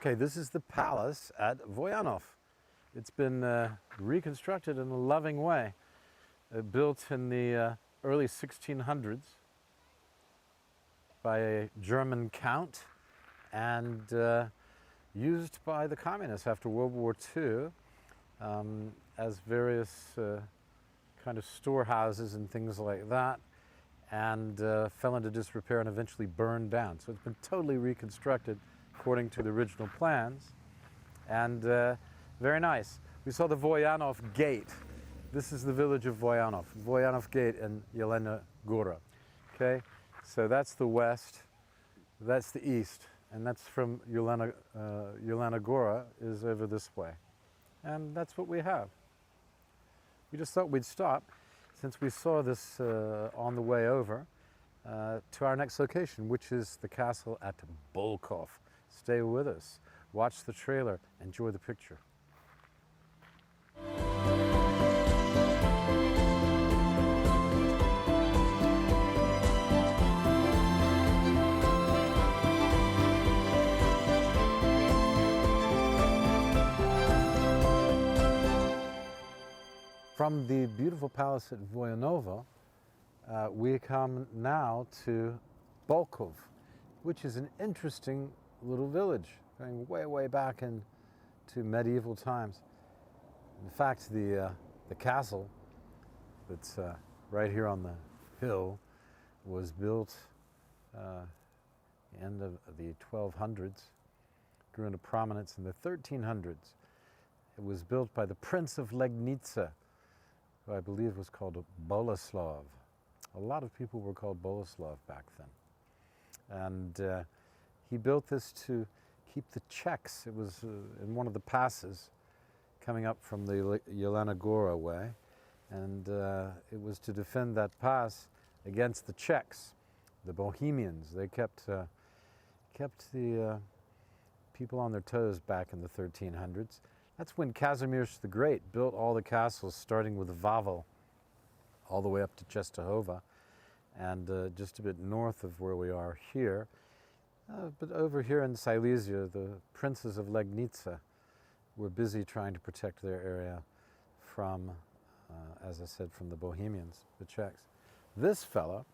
Okay, this is the palace at Vojanov. It's been reconstructed in a loving way. Built in the early 1600s by a German count and used by the communists after World War II as various kind of storehouses and things like that, and fell into disrepair and eventually burned down. So it's been totally reconstructed according to the original plans, and very nice. We saw the Vojanov Gate. This is the village of Vojanov. Vojanov Gate in Jelenia, Góra. Okay, so that's the west, that's the east, and that's from Jelenia, Góra is over this way. And that's what we have. We just thought we'd stop, since we saw this on the way over, to our next location, which is the castle at Bolkov. Stay with us, watch the trailer, enjoy the picture. From the beautiful palace at Vojanova, we come now to Bolkov, which is an interesting little village, going way, way back into medieval times. In fact, the castle that's right here on the hill was built end of the 1200s, grew into prominence in the 1300s. It was built by the Prince of Legnica, who I believe was called Boleslav. A lot of people were called Boleslav back then. And he built this to keep the Czechs. It was in one of the passes coming up from the Jelenia Góra way. And it was to defend that pass against the Czechs, the Bohemians. They kept the people on their toes back in the 1300s. That's when Kazimierz the Great built all the castles, starting with Wawel, all the way up to Czestochowa, and just a bit north of where we are here. But over here in Silesia, the princes of Legnica were busy trying to protect their area from, as I said, from the Bohemians, the Czechs. This fella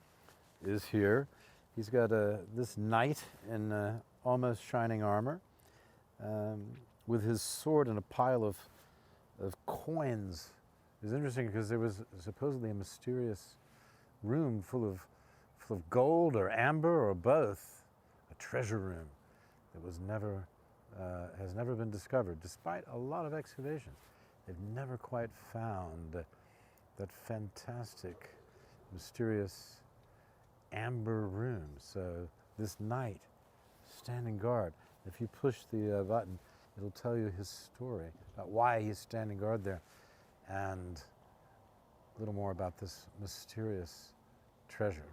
is here. He's got this knight in almost shining armor, with his sword and a pile of coins. It was interesting because there was supposedly a mysterious room full of gold or amber or both, a treasure room that was has never been discovered, despite a lot of excavations. They've never quite found that fantastic, mysterious amber room. So this knight standing guard, if you push the button, it'll tell you his story about why he's standing guard there, and a little more about this mysterious treasure.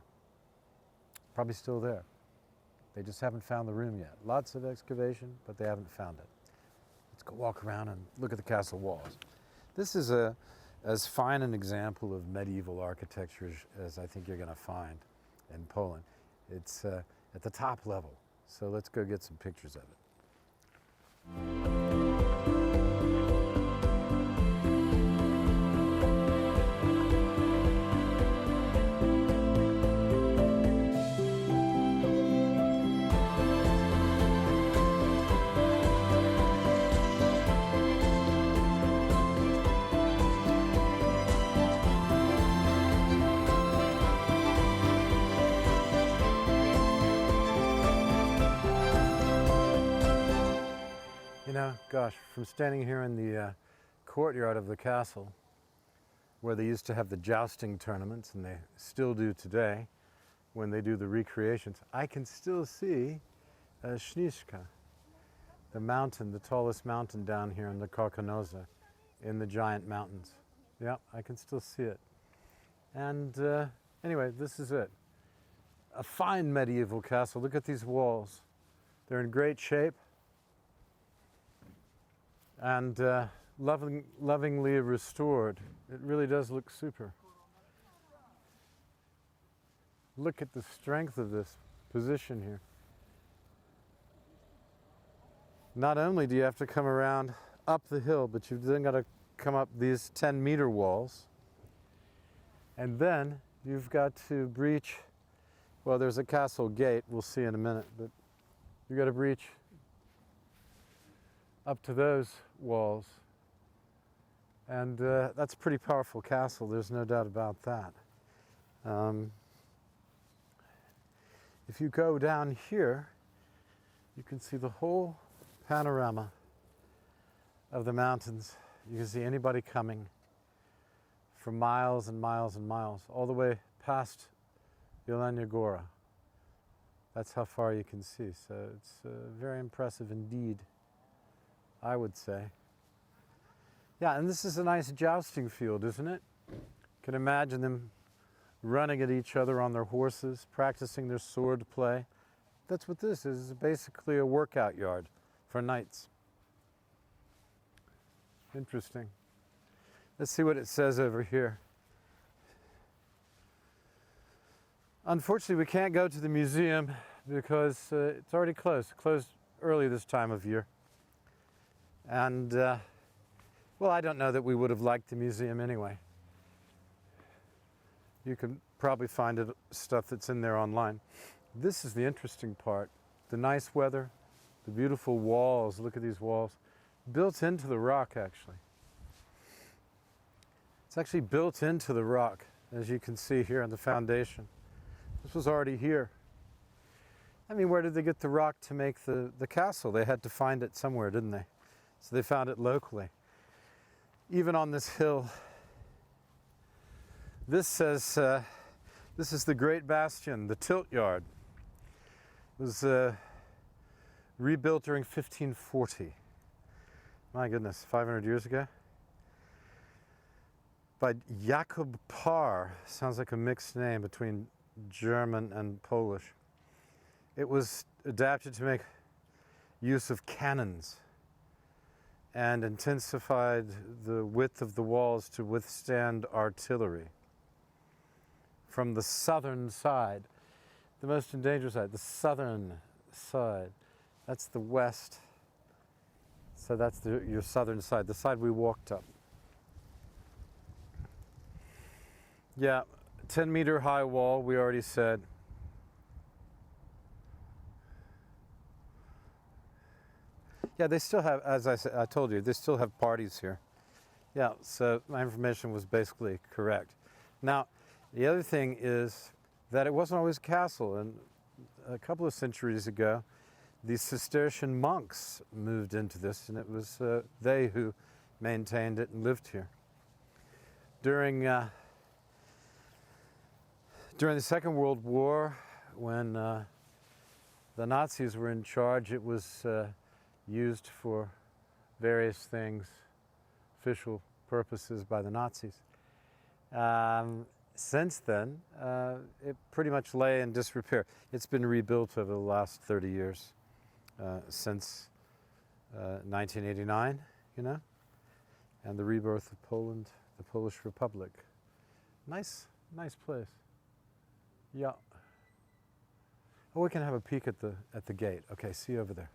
Probably still there. They just haven't found the room yet. Lots of excavation, but they haven't found it. Let's go walk around and look at the castle walls. This is as fine an example of medieval architecture as I think you're going to find in Poland. It's at the top level. So let's go get some pictures of it. You know, gosh, from standing here in the courtyard of the castle, where they used to have the jousting tournaments, and they still do today, when they do the recreations, I can still see Śnieżka, the mountain, the tallest mountain down here in the Karkonosze, in the giant mountains. Yeah, I can still see it. And anyway, this is it. A fine medieval castle. Look at these walls. They're in great shape. And lovingly restored. It really does look super. Look at the strength of this position here. not only do you have to come around up the hill, but you've then got to come up these 10-meter walls. And then you've got to breach, well, there's a castle gate, we'll see in a minute, but you've got to breach up to those walls. And that's a pretty powerful castle, there's no doubt about that. If you go down here, you can see the whole panorama of the mountains. You can see anybody coming for miles and miles and miles, all the way past Jelenia Góra. That's how far you can see. So it's very impressive indeed, I would say. Yeah, and this is a nice jousting field, isn't it? You can imagine them running at each other on their horses, practicing their sword play. That's what this is. It's basically a workout yard for knights. Interesting. Let's see what it says over here. Unfortunately, we can't go to the museum because it's already closed. It closed early this time of year. And, well, I don't know that we would have liked the museum anyway. You can probably find stuff that's in there online. This is the interesting part. The nice weather, the beautiful walls. Look at these walls. Built into the rock, actually. It's actually built into the rock, as you can see here on the foundation. This was already here. I mean, where did they get the rock to make the castle? They had to find it somewhere, didn't they? So they found it locally. Even on this hill, this says, this is the Great Bastion, the tilt yard. It was rebuilt during 1540. My goodness, 500 years ago? By Jakob Parr. Sounds like a mixed name between German and Polish. It was adapted to make use of cannons and intensified the width of the walls to withstand artillery. From the southern side, the most endangered side, the southern side. That's the west. So that's your southern side, the side we walked up. Yeah, 10-meter high wall, we already said. Yeah, they still have, as I told you, they still have parties here. Yeah, so my information was basically correct. Now, the other thing is that it wasn't always a castle. And a couple of centuries ago, the Cistercian monks moved into this, and it was they who maintained it and lived here. During the Second World War, when the Nazis were in charge, it was used for various things, official purposes by the Nazis. Since then, it pretty much lay in disrepair. It's been rebuilt over the last 30 years, since 1989, you know, and the rebirth of Poland, the Polish Republic. Nice place. Yeah. Oh, we can have a peek at the gate. Okay, see you over there.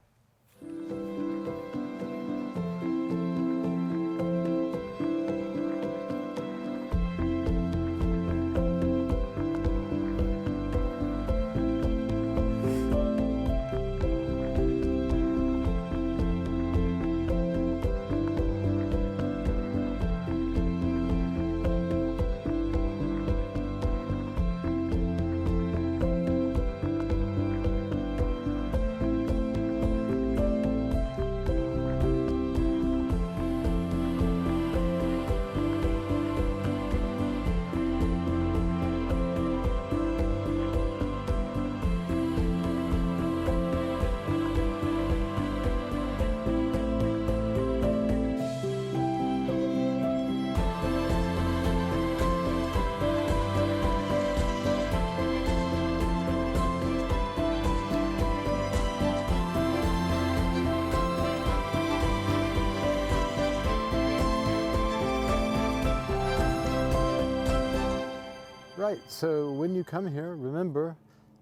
Right, so when you come here, remember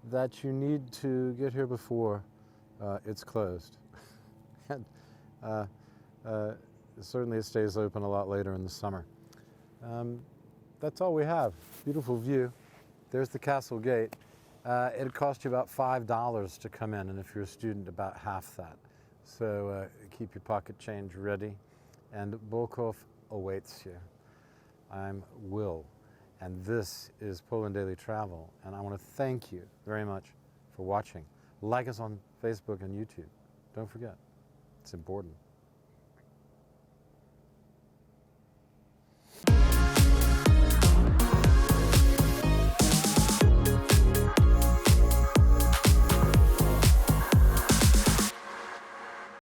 that you need to get here before it's closed. and certainly it stays open a lot later in the summer. That's all we have. Beautiful view. There's the castle gate. It'd cost you about $5 to come in, and if you're a student, about half that. So keep your pocket change ready, and Bolkov awaits you. I'm Will, and this is Poland Daily Travel, and I want to thank you very much for watching. Like us on Facebook and YouTube. Don't forget, it's important.